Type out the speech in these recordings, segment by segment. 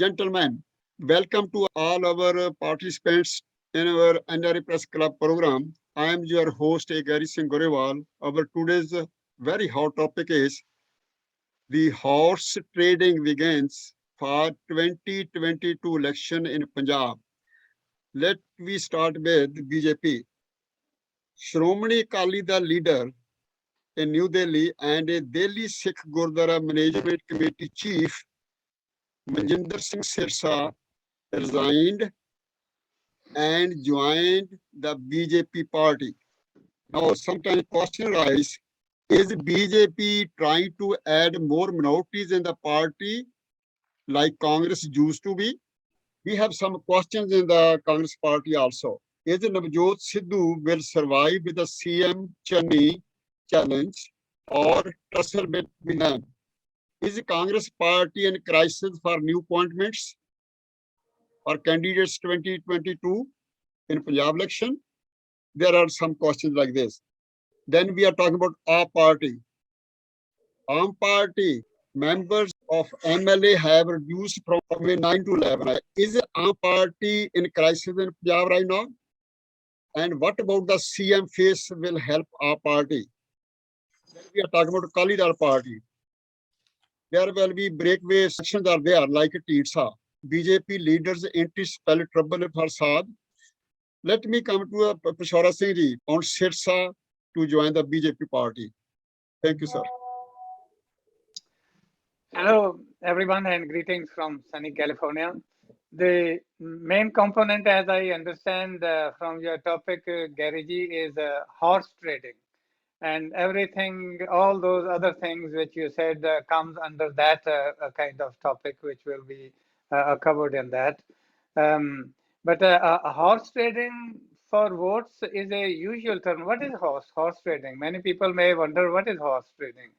gentlemen, welcome to all our participants in our NRA Press Club program. I am your host, Gary Singh Gorewal. Our today's very hot topic is the horse trading begins for 2022 election in Punjab. Let we start with BJP. Shromani Akali, the leader in New Delhi, and a Delhi Sikh Gurdwara Management Committee chief, Manjinder Singh Sirsa, resigned and joined the BJP party. Now, sometimes question arises, is BJP trying to add more minorities in the party like Congress used to be? We have some questions in the Congress party also. Is Navjot Sidhu will survive with the CM Chennai challenge or tussle between them? Is the Congress party in crisis for new appointments for candidates 2022 in Punjab election? There are some questions like this. Then we are talking about our party. Arm party members of MLA have reduced from 9 to 11. Is Arm party in crisis in Punjab right now? And what about the CM face will help our party? Then we are talking about Akali party. There will be breakaway sections are there like Tirsa. BJP leaders anti-spell trouble for Saad. Let me come to Peshwara Singh ji on Sirsa to join the BJP party. Thank you, sir. Hello, everyone, and greetings from sunny California. The main component, as I understand from your topic, Gary ji, is horse trading. And everything, all those other things which you said comes under that kind of topic, which will be covered in that. But horse trading for votes is a usual term. What is horse trading? Many people may wonder what is horse trading.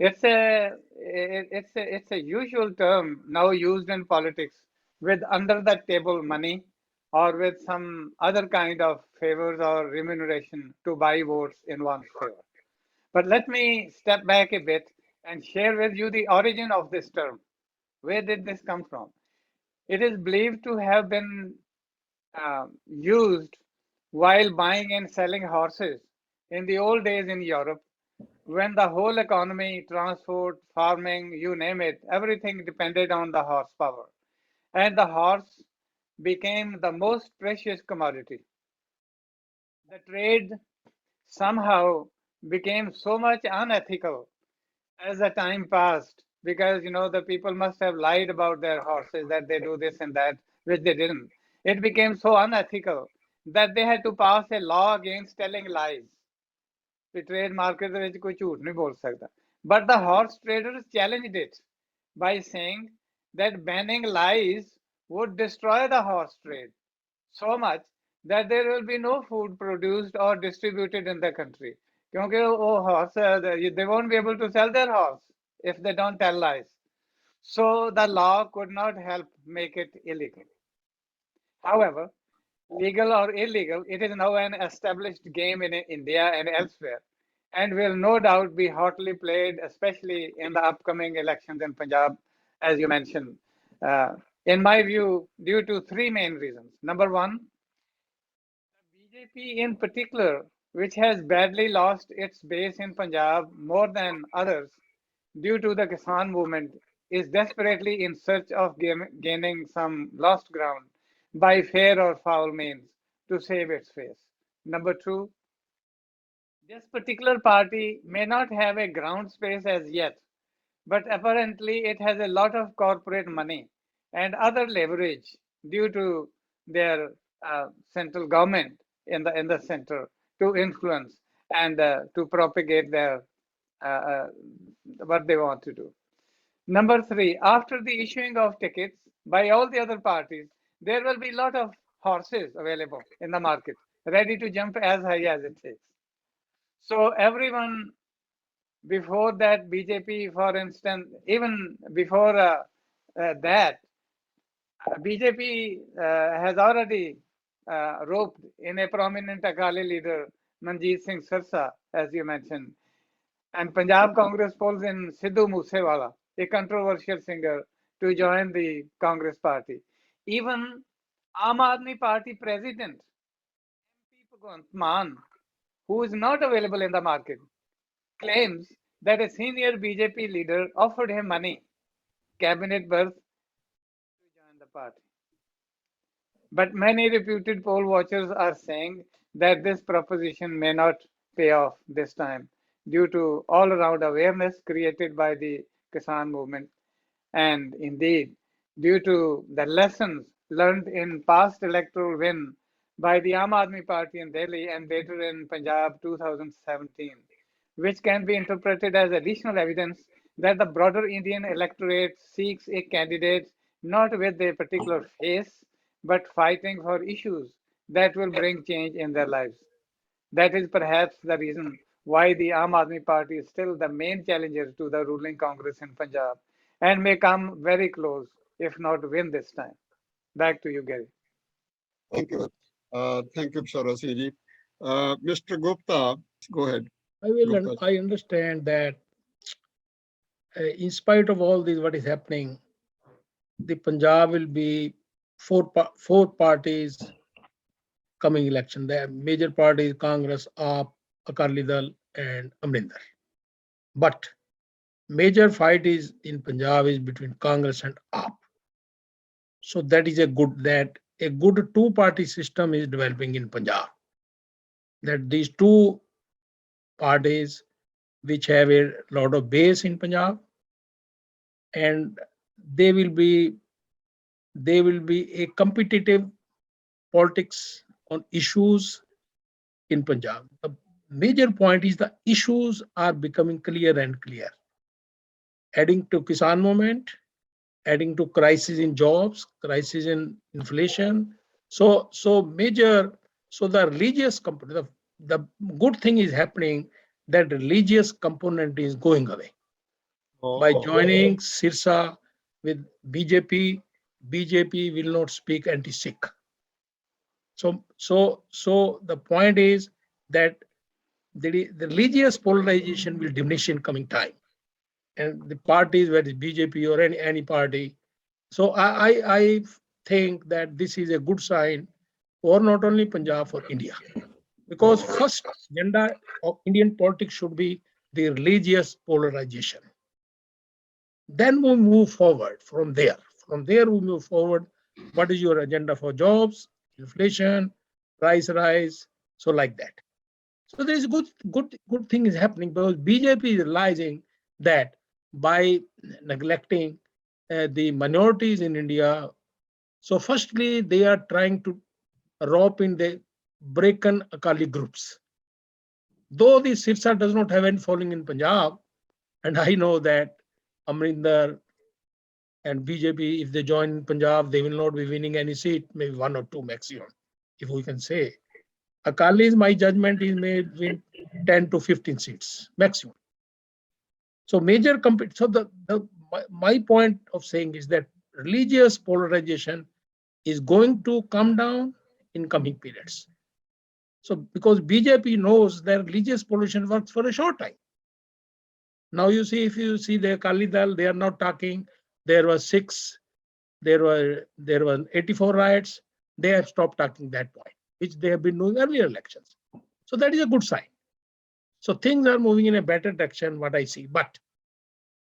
It's a usual term now used in politics with under the table money or with some other kind of favors or remuneration to buy votes in one's favor. But let me step back a bit and share with you the origin of this term. Where did this come from? It is believed to have been used while buying and selling horses in the old days in Europe, when the whole economy, transport, farming, you name it, everything depended on the horsepower. And the horse became the most precious commodity. The trade somehow became so much unethical as the time passed, because the people must have lied about their horses that they do this and that, which they didn't. It became so unethical that they had to pass a law against telling lies. The trade market ਦੇ ਵਿੱਚ ਕੋਈ ਝੂਠ ਨਹੀਂ ਬੋਲ ਸਕਦਾ. But the horse traders challenged it by saying that banning lies would destroy the horse trade so much that there will be no food produced or distributed in the country. क्योंकि वो horse, they won't be able to sell their horse if they don't tell lies. So the law could not help make it illegal. However, legal or illegal, it is now an established game in India and elsewhere, and will no doubt be hotly played, especially in the upcoming elections in Punjab, as you mentioned. In my view, due to three main reasons. Number one, the BJP in particular, which has badly lost its base in Punjab more than others due to the Kisan movement, is desperately in search of gaining some lost ground by fair or foul means to save its face. Number two, this particular party may not have a ground space as yet, but apparently it has a lot of corporate money and other leverage due to their central government in the center to influence and to propagate their what they want to do. Number three, after the issuing of tickets by all the other parties, there will be a lot of horses available in the market, ready to jump as high as it takes. So everyone before that, BJP, for instance, even before that, BJP has already roped in a prominent Akali leader, Manjinder Singh Sirsa, as you mentioned. And Punjab Congress pulls in Sidhu Moosewala, a controversial singer, to join the Congress party. Even Aam Aadmi Party president, Bhagwant Mann, who is not available in the market, claims that a senior BJP leader offered him money, cabinet berth, to join the party. But many reputed poll watchers are saying that this proposition may not pay off this time due to all around awareness created by the Kisan movement and indeed due to the lessons learned in past electoral win by the Aam Aadmi Party in Delhi and later in Punjab 2017, which can be interpreted as additional evidence that the broader Indian electorate seeks a candidate not with a particular face, but fighting for issues that will bring change in their lives. That is perhaps the reason why the Aam Aadmi Party is still the main challenger to the ruling Congress in Punjab and may come very close, if not win this time. Back to you, Gary. Thank you. Thank you, Sarasiji. Mr. Gupta, go ahead. I understand that in spite of all this, what is happening, the Punjab will be four parties coming election. The major parties, Congress, AAP, Akali Dal, and Manjinder. But major fight is in Punjab is between Congress and AAP. So that is a good two-party system is developing in Punjab. That these two parties, which have a lot of base in Punjab, and they will be a competitive politics on issues in Punjab. The major point is the issues are becoming clear and clear. Adding to Kisan movement, adding to crisis in jobs, crisis in inflation. So the religious component, the good thing is happening that religious component is going away. By joining Sirsa with BJP, BJP will not speak anti-Sikh. So the point is that the religious polarization will diminish in coming time, and the parties, whether it's BJP or any party. So I think that this is a good sign for not only Punjab, for India, because first agenda of Indian politics should be the religious polarization. Then we move forward from there. From there we move forward. What is your agenda for jobs, inflation, price rise? So like that. So there is good thing is happening because BJP is realizing that by neglecting the minorities in India. So firstly, they are trying to rope in the breaken Akali groups. Though the Sirsa does not have any following in Punjab, and I know that Amrinder and BJP, if they join Punjab, they will not be winning any seat, maybe one or two maximum, if we can say. Akali's, my judgment is may win 10 to 15 seats maximum. So major my point of saying is that religious polarization is going to come down in coming periods. So because BJP knows that religious polarization works for a short time. Now you see, if you see the Akali Dal, they are not talking. There were 84 riots. They have stopped talking that point, which they have been doing earlier elections. So that is a good sign. So things are moving in a better direction, what I see.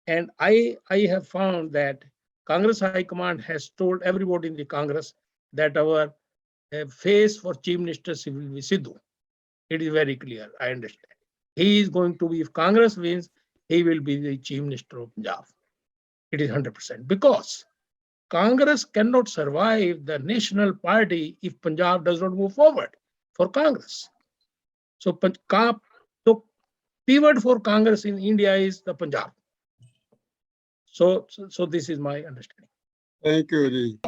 And I have found that Congress High Command has told everybody in the Congress that our face for Chief Minister will be Sidhu. It is very clear, I understand. He is going to be, if Congress wins, he will be the Chief Minister of Punjab. It is 100%. Because Congress cannot survive the national party if Punjab does not move forward for Congress. So pivot for Congress in India is the Punjab. So this is my understanding. Thank you, Ji.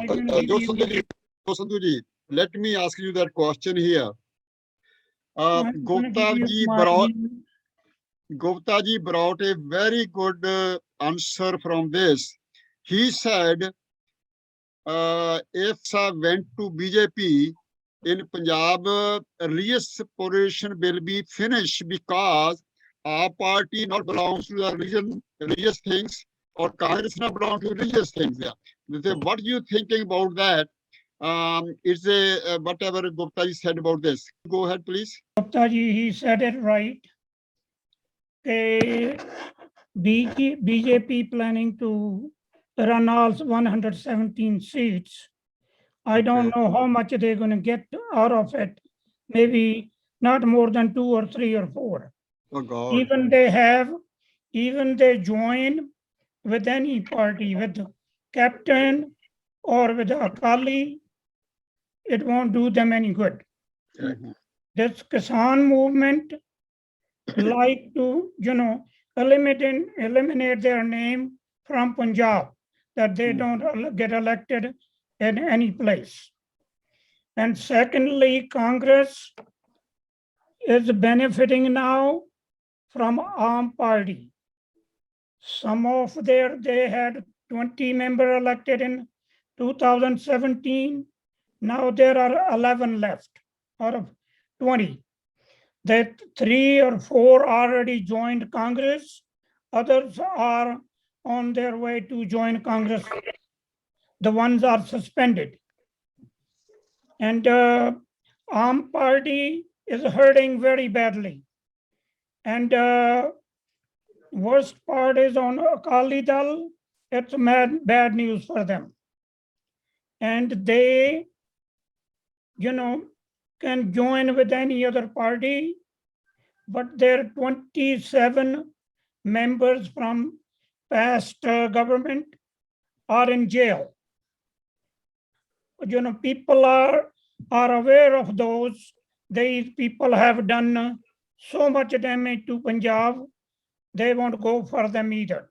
Sandhu ji, let me ask you that question here. Gupta ji brought a very good answer from this. He said, if went to BJP in Punjab, religious polarization will be finished because our party not belongs to the religious things, or Congress now belong to religious things. Yeah. They say, what are you thinking about that? It's a whatever Gupta said about this. Go ahead, please. Gupta ji, he said it right. BJP planning to run all 117 seats. I don't know how much they're going to get out of it. Maybe not more than 2 or 3 or 4. Oh God. Even they join with any party, with Captain or with Akali, it won't do them any good. This Kisan movement like to, eliminate their name from Punjab, that they don't get elected in any place. And secondly, Congress is benefiting now from Aam Party. Some of they had 20 members elected in 2017. Now there are 11 left out of 20. That 3 or 4 already joined Congress. Others are on their way to join Congress. The ones are suspended. And Aam Party is hurting very badly. And worst part is on Akali Dal, it's bad news for them. And they, can join with any other party, but their 27 members from past government are in jail. People are aware of those. These people have done so much damage to Punjab, they won't go for them either.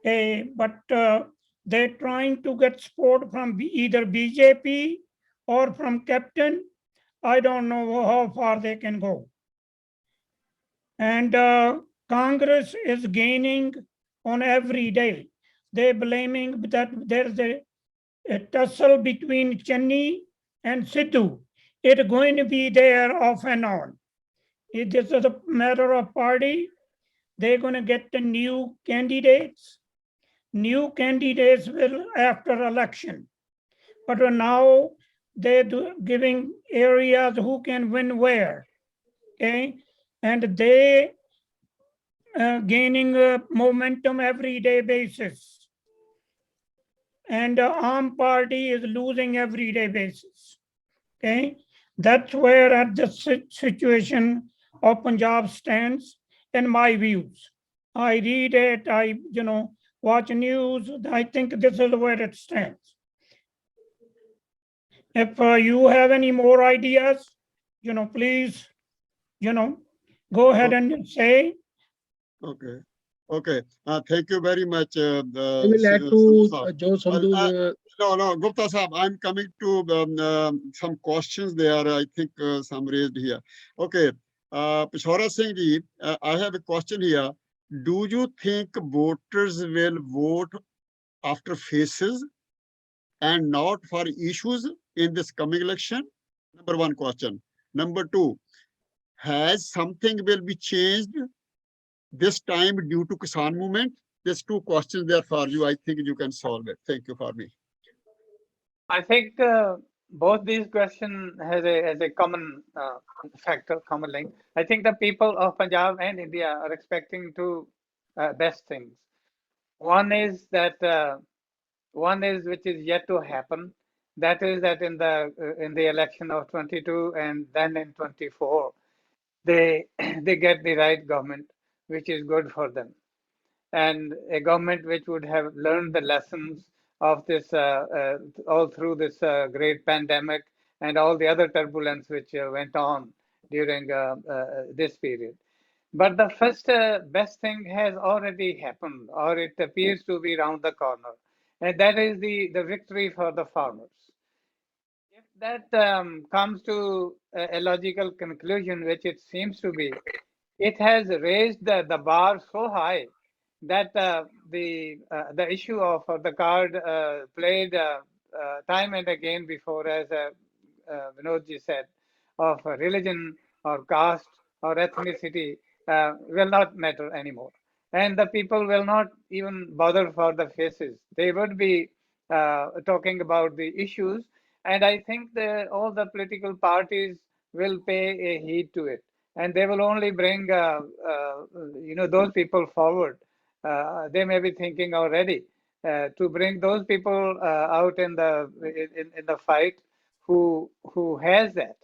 But they're trying to get support from either BJP or from Captain. I don't know how far they can go. And Congress is gaining on every day. They're blaming that there's a tussle between Channi and Sidhu. It's going to be there off and on. This is a matter of party. They're going to get the new candidates. New candidates will after election. But now they're giving areas who can win where. Okay, and they gaining momentum every day basis. And Aam Party is losing every day basis. Okay, that's where at the situation of Punjab stands in my views. I read it, I watch news. I think this is where it stands. If you have any more ideas, please, go ahead and say. Okay. Thank you very much. I will add to Joe Sandhu's. No, Gupta Sahab, I'm coming to some questions there. I think some raised here. Okay. Pishora Singh ji, I have a question here. Do you think voters will vote after faces and not for issues in this coming election? Number one question. Number two, has something will be changed this time due to Kisan movement? There's two questions there for you. I think you can solve it. Thank you for me. I think both these questions has a common factor, common link. I think the people of Punjab and India are expecting two best things. One is which is yet to happen. That is that in the election of 22 and then in 24, they get the right government, which is good for them, and a government which would have learned the lessons of this all through this great pandemic and all the other turbulence which went on during this period. But the first best thing has already happened, or it appears to be around the corner, and that is the victory for the farmers. If that comes to a logical conclusion, which it seems to be, it has raised the bar so high that the issue of the card played time and again before, as Vinodji said, of religion or caste or ethnicity will not matter anymore. and the people will not even bother for the faces. They would be talking about the issues, and I think that all the political parties will pay a heed to it, and they will only bring those people forward. They may be thinking already to bring those people out in the fight who has that,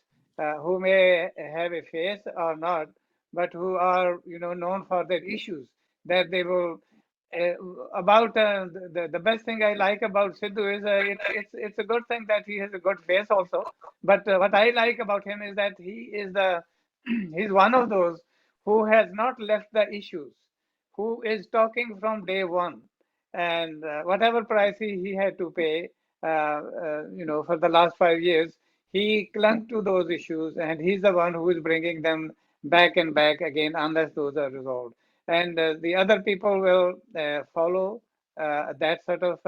who may have a face or not, but who are known for their issues, that they will uh, about the best thing I like about Sidhu is it's a good thing that he has a good face also. But what I like about him is that he is the he's one of those who has not left the issues, who is talking from day one, and whatever price he had to pay, for the last 5 years, he clung to those issues, and he's the one who is bringing them back and back again unless those are resolved. And the other people will follow that sort of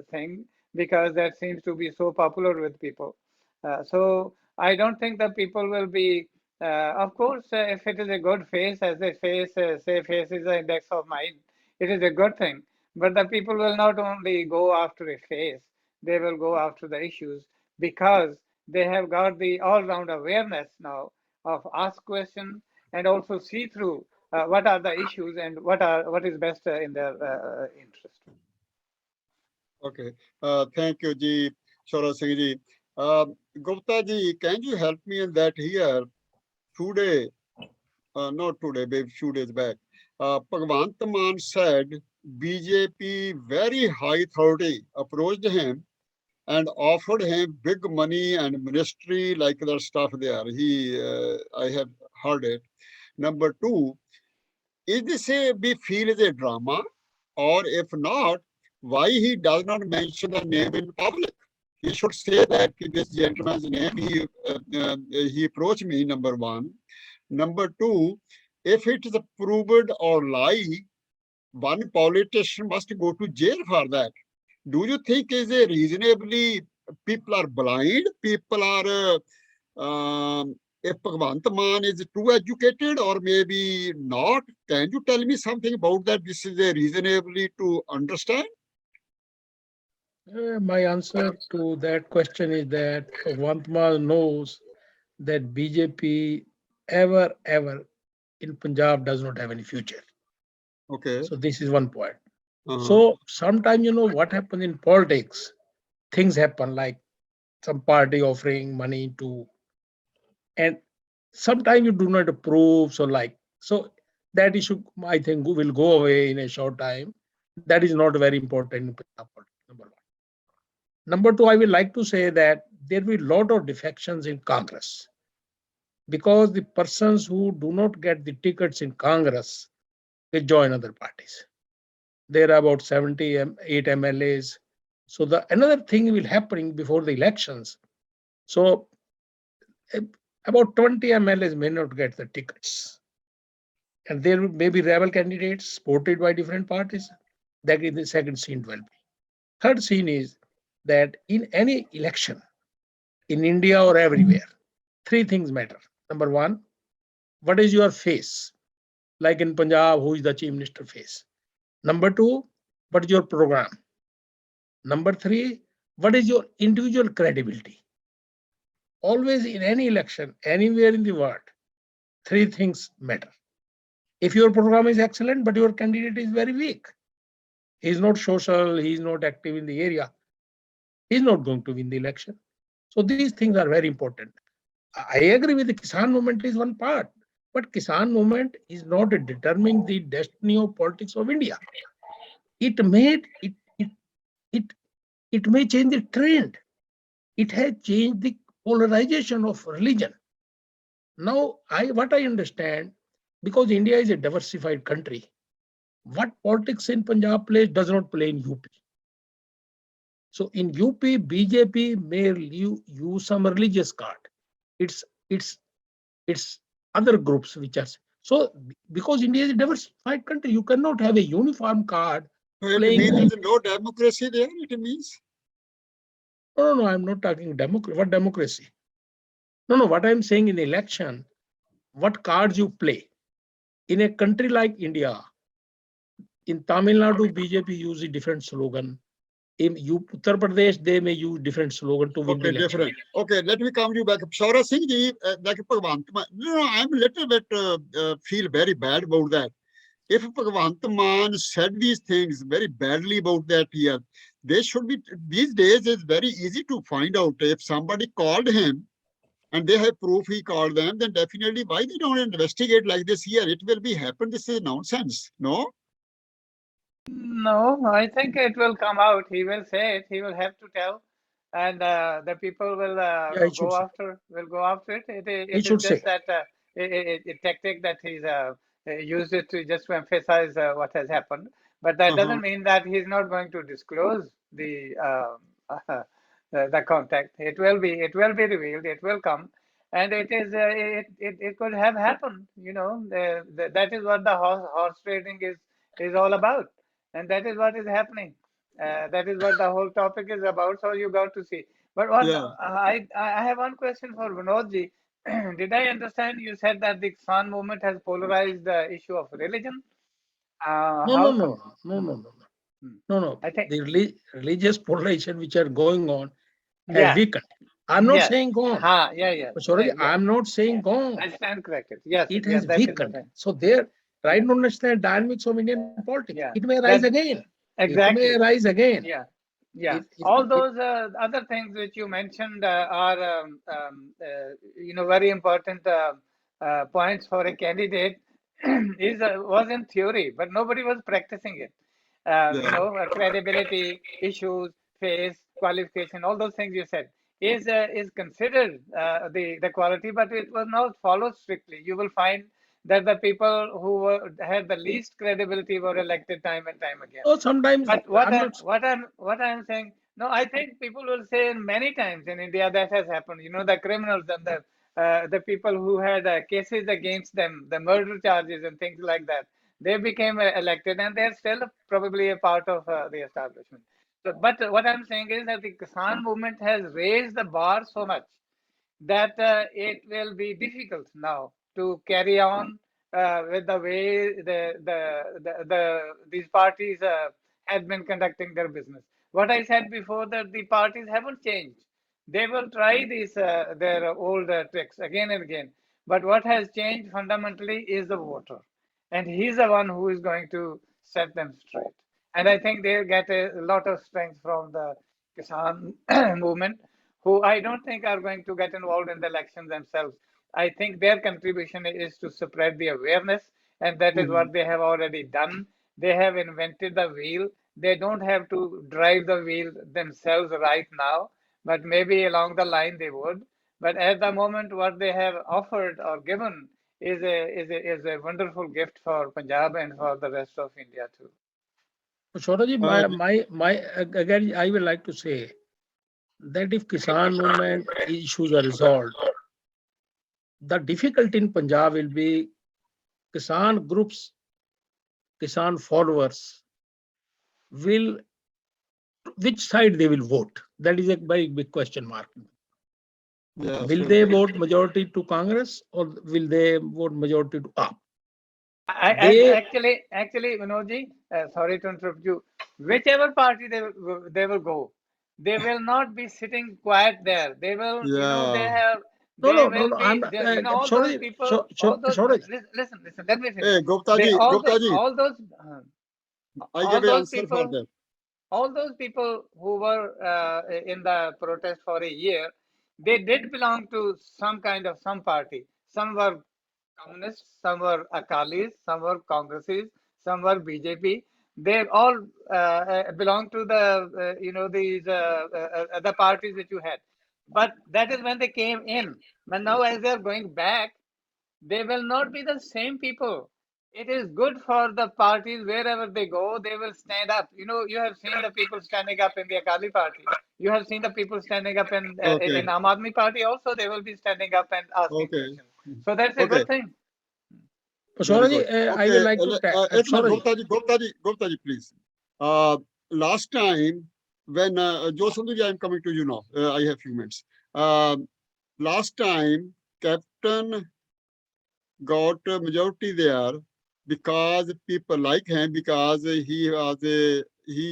thing because that seems to be so popular with people. So I don't think that people will be, of course, if it is a good face, as they say face is the index of mind, it is a good thing. But the people will not only go after a face, they will go after the issues because they have got the all-round awareness now of ask questions and also see through what are the issues and what is best in their interest. Okay. Thank you, Ji, Shora Singh Ji. Gupta Ji, can you help me in that here? Today, not today, maybe few days back, Bhagwant Mann said BJP very high authority approached him and offered him big money and ministry like that stuff there. I have heard it. Number two, is this a we feel is a drama, or if not, why he does not mention the name in public? He should say that this gentleman's name. He approached me. Number one. Number two, if it is proved or lie, one politician must go to jail for that. Do you think is a reasonably people are blind? People are if Bhagwant Mann is too educated or maybe not? Can you tell me something about that? This is a reasonably to understand. My answer to that question is that Bhagwant Mann knows that BJP ever in Punjab does not have any future. Okay. So this is one point. Uh-huh. So sometimes what happens in politics, things happen like some party offering money to, and sometimes you do not approve. So that issue I think will go away in a short time. That is not very important in Punjab politics. Number one. Number two, I will like to say that there will be a lot of defections in Congress because the persons who do not get the tickets in Congress will join other parties. There are about 78 MLAs. So the another thing will happen before the elections. So about 20 MLAs may not get the tickets. And there may be rebel candidates supported by different parties. That is the second scene will be. Third scene is that in any election, in India or everywhere, three things matter. Number one, what is your face? Like in Punjab, who is the chief minister face? Number two, what is your program? Number three, what is your individual credibility? Always in any election, anywhere in the world, three things matter. If your program is excellent, but your candidate is very weak, he's not social, he's not active in the area, he's not going to win the election. So these things are very important. I agree with the Kisan movement is one part, but Kisan movement is not determining the destiny of politics of India. It made it may change the trend. It has changed the polarization of religion. Now, what I understand, because India is a diversified country, what politics in Punjab plays does not play in UP. So in UP, BJP may use some religious card. It's other groups which are so because India is a diversified country, you cannot have a uniform card. So it playing. means there is no democracy there. It means. No, I'm not talking democracy. What democracy? No. What I'm saying in election, what cards you play in a country like India, In Tamil Nadu, BJP uses a different slogan. In Uttar Pradesh, they may use different slogan to win the Okay, election. different. Okay, let me come you back. Shaura Singh ji, like Bhagwant, I'm a little bit feel very bad about that. If Bhagwant Mann said these things very badly about that here, they should be, these days it's very easy to find out if somebody called him and they have proof he called them, then definitely why they don't investigate like this here? It will be happen. This is nonsense. No? No, I think it will come out. He will say it. He will have to tell, and the people will Yeah, he should say. go after it. He It is should say. just that tactic that he's used it to just to emphasize what has happened. But that Uh-huh. doesn't mean that he's not going to disclose the contact. It will be revealed. It will come, and it could have happened. You know, that is what the horse trading is all about. And that is what is happening. That is what the whole topic is about. So you got to see. But what Yeah. I have one question for Vinodji. Did I understand you said that the Kisan movement has polarized the issue of religion? No, How no, come? no, no, no, no, no. Hmm. No, no. I think The religious polarization which are going on has yeah, weakened. I'm not yes, saying gone. yeah, But sorry, yeah, I'm not saying yeah. gone. I stand corrected. Yes, It yes, has that is the weakened. thing. So there, try Yeah, to understand dynamics of Indian politics. yeah. It may rise That again. It may exactly. rise again. Yeah, yeah. If All those other things which you mentioned are, very important points for a candidate. Is was in theory, but nobody was practicing it. Yeah. Credibility, issues, face, qualification, all those things you said is considered the quality, but it was not followed strictly. You will find that the people who had the least credibility were elected time and time again. oh, sometimes But I'm not. what I'm saying, no, I think people will say many times in India that has happened. You know, the criminals and the people who had cases against them, the murder charges and things like that, they became elected, and they're still probably a part of the establishment. So, but what I'm saying is that the Kisan movement has raised the bar so much that it will be difficult now to carry on with the way these parties had been conducting their business. What I said before, that the parties haven't changed. They will try these their old tricks again and again. But what has changed fundamentally is the voter, and he's the one who is going to set them straight. And I think they'll get a lot of strength from the Kisan movement, who I don't think are going to get involved in the elections themselves. I think their contribution is to spread the awareness, and that is Mhm. what they have already done. They have invented the wheel. They don't have to drive the wheel themselves right now, but maybe along the line they would. But at the moment, what they have offered or given is a wonderful gift for Punjab and for the rest of India too. Shoraji, Uh, my again, I would like to say that if Kisan movement issues are resolved, the difficulty in Punjab will be Kisan groups, Kisan followers will, which side they will vote. That is a very big question mark. yeah, Will sure. they vote majority to Congress or will they vote majority to AAP? I They actually, Vinodji, sorry to interrupt you. Whichever party they will go, they will not be sitting quiet there. They will, Yeah. they no will no I'm be, all those sorry people, sorry. listen, let me finish. Hey, Gupta ji, I All give an those answer for people, that. all those people who were in the protest for a year, they did belong to some party. Some were communists, some were Akalis, some were Congresses, some were BJP. They all belong to these the parties that you had. But that is when they came in. But now, as they are going back, they will not be the same people. It is good for the parties wherever they go, they will stand up. You know, you have seen the people standing up in the Akali party. You have seen the people standing up Okay. in Aam Aadmi party. Also, they will be standing up and asking Okay. questions. So that's a Okay. good thing. Very Sorry, good. I would Okay. like to Ek minute, sorry. Gupta ji, please. Last time when Josundhu ji, I'm coming to you now. I have few minutes. Last time, Captain got a majority there because people like him, because he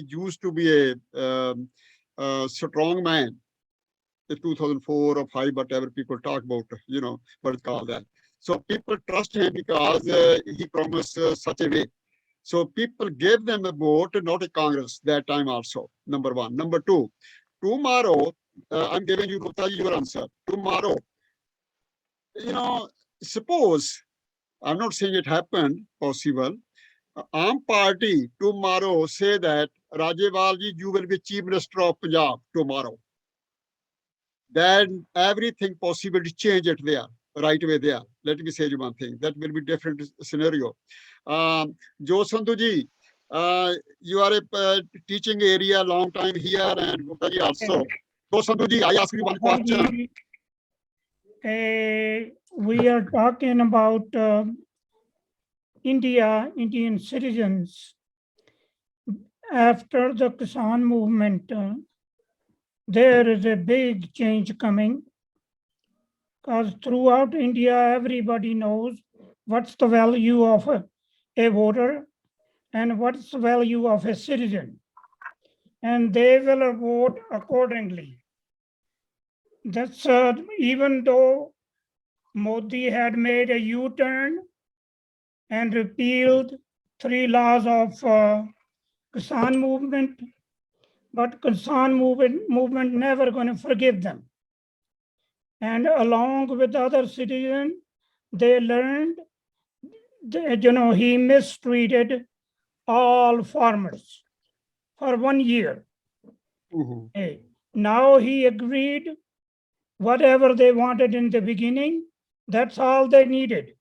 used to be a strong man in 2004 or 5, whatever people talk about, what it's called that. So people trust him because he promised such a way. So people gave them a vote, not a Congress that time also, number one. Number two, tomorrow, I'm giving you, Gupta, your answer. Tomorrow, you know, suppose, I'm not saying it happened, possible, Aam Party tomorrow say that, Rajewal ji, you will be Chief Minister of Punjab tomorrow. Then everything possible to change it there, right away there. Let me say you one thing. That will be different scenario. Jo Sandhu ji, you are a teaching area long time here and Gupta ji also. Jo Sandhu ji, I ask you one question. We are talking about Indian citizens. After the Kisan movement, there is a big change coming, because throughout India, everybody knows what's the value of a voter and what's the value of a citizen. And they will vote accordingly. That's even though Modi had made a U-turn and repealed 3 laws of Kisan movement, but Kisan movement never going to forgive them. And along with other citizens, they learned that, he mistreated all farmers for 1 year. Hey, now he agreed whatever they wanted in the beginning, that's all they needed.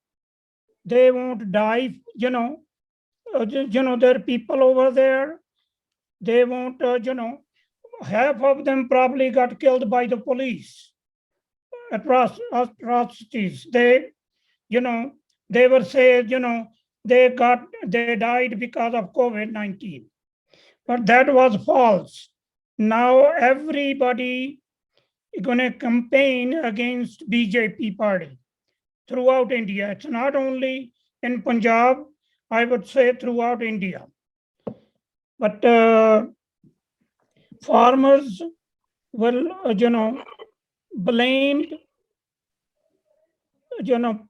They won't die, there are people over there, they won't, half of them probably got killed by the police. Atrocities. They were said, they died because of COVID-19. But that was false. Now everybody is going to campaign against BJP party throughout India. It's not only in Punjab, I would say throughout India. But farmers will, blamed,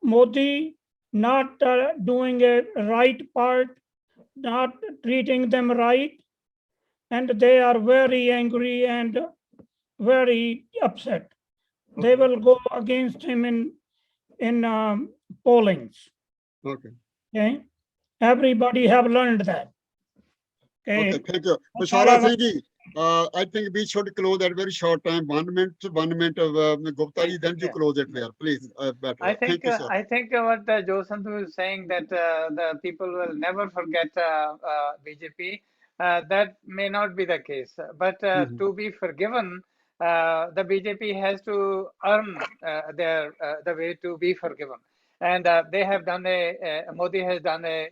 Modi not doing a right part, not treating them right, and they are very angry and very upset. They will go against him in pollings. Okay. Everybody have learned that. Okay, thank you. Bashara Singh ji, I think we should close at very short time. 1 minute of Gupta ji, then you close it there, please. Better. Thank you, sir. I think what Jo Sandhu is saying, that the people will never forget BJP. That may not be the case, but to be forgiven, the BJP has to earn the way to be forgiven, and they have done Modi has done a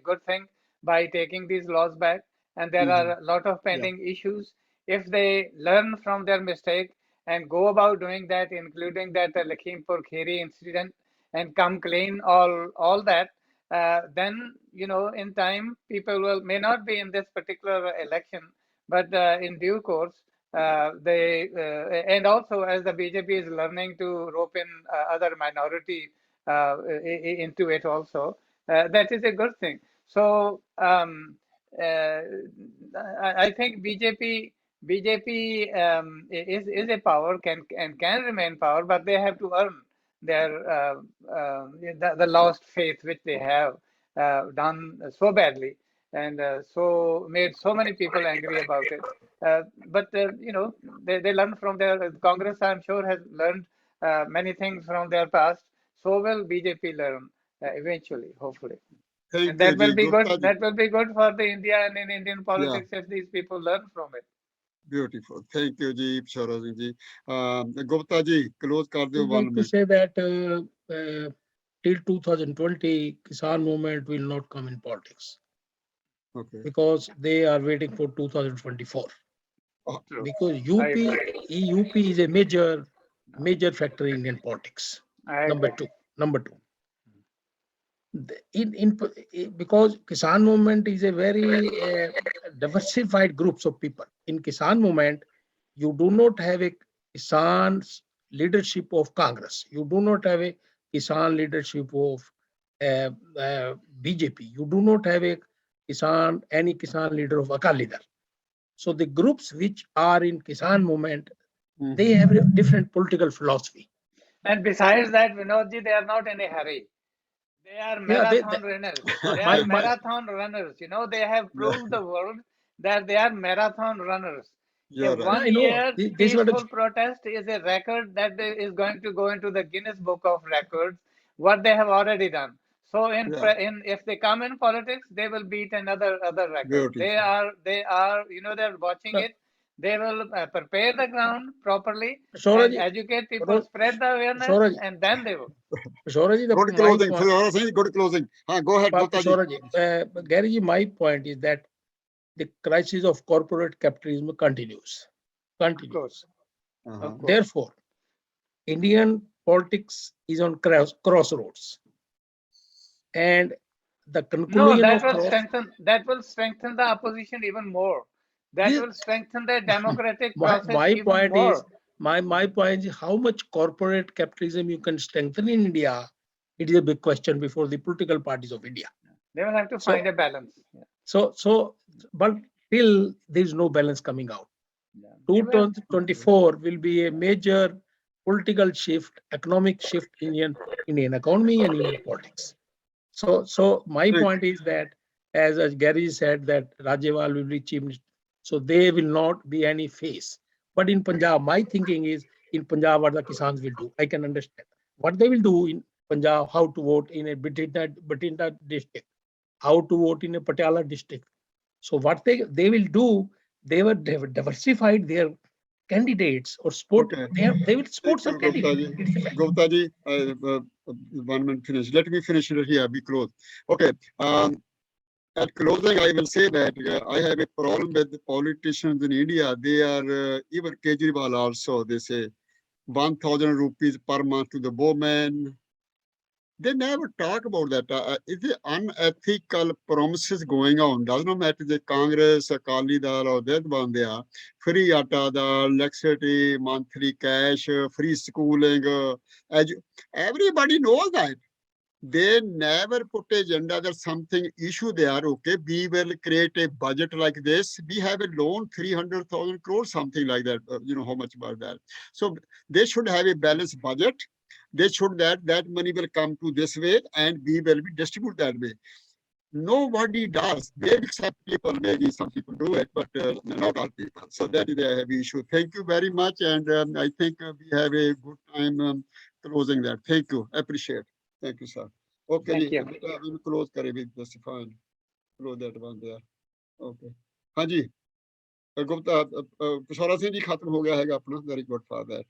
good thing by taking these laws back, and there are a lot of pending issues. If they learn from their mistake and go about doing that, including that Lakhimpur Kheri incident, and come clean all that, then in time people may not be in this particular election, but in due course they and also as the BJP is learning to rope in other minority into it also, that is a good thing. So I think BJP is a power, can remain power, but they have to earn their the lost faith which they have done so badly, and so made so many people angry about it. But they learn from their Congress. I'm sure has learned many things from their past. So will BJP learn eventually, hopefully. And that will be good. That will be good for the India and in Indian politics if these people learn from it. Beautiful. Thank you, ji, Bashara Singh ji. Gupta ji, close kar diyo 1 minute. To say that till 2020, Kisan movement will not come in politics. Okay. Because they are waiting for 2024. Because UP is a major factor in Indian politics. Number two. because Kisan movement is a very diversified groups of people. In Kisan movement, you do not have a Kisan leadership of Congress. You do not have a Kisan leadership of BJP. You do not have a any Kisan leader of Akali. So the groups which are in Kisan movement, they have a different political philosophy. And besides that, Vinodji, they are not in a hurry. They are marathon runners. They are marathon runners. They have proved the world that they are marathon runners. Yeah, right. 1 year peaceful protest is a record that is going to go into the Guinness Book of Records, what they have already done. So if they come in politics, they will beat another record. Beautiful. They are they're watching it. They will prepare the ground properly and educate people, spread the awareness, and then they will. Shoraji, good closing. Good closing. Go ahead, Garyji, my point is that the crisis of corporate capitalism continues. Therefore, Indian politics is on crossroads, and the conclusion that will strengthen the opposition even more. That will strengthen the democratic process even more. My point is how much corporate capitalism you can strengthen in India. It is a big question before the political parties of India. They will have to find a balance. But still there is no balance coming out. 2024 will be a major political shift, economic shift in Indian economy and Indian politics. So my point is that, as Gary said, that Rajewal will be chief minister, so they will not be any face. But in Punjab, my thinking is in Punjab what the Kisans will do. I can understand what they will do in Punjab, how to vote in a Batinda district, how to vote in a Patiala district. So what they will do, they have diversified their candidates or sport. They will support some candidates. Gupta ji, 1 minute finish. Let me finish it here. Be close. Okay. At closing, I will say that I have a problem with the politicians in India. They are even Kejriwal also. They say 1,000 rupees per month to the woman. They never talk about that. Is the unethical promises going on? Does not matter the Congress, Akali Dal, or that one there. Free atta dal, electricity, monthly cash, free schooling. Everybody knows that. They never put agenda that something issue there. Okay, we will create a budget like this. We have a loan 300,000 crores, something like that. How much about that? So they should have a balanced budget. They should that money will come to this way and we will be distributed that way. Nobody does. They accept people, maybe some people do it, but not all people. So that is a heavy issue. Thank you very much. And I think we have a good time closing that. Thank you. Appreciate. Thank you, sir. Okay, we will close with this fine. Close that one there. Okay. हाँ जी, Gupta, Sora Singh ji खत्म हो गया है अपना. Very good for that.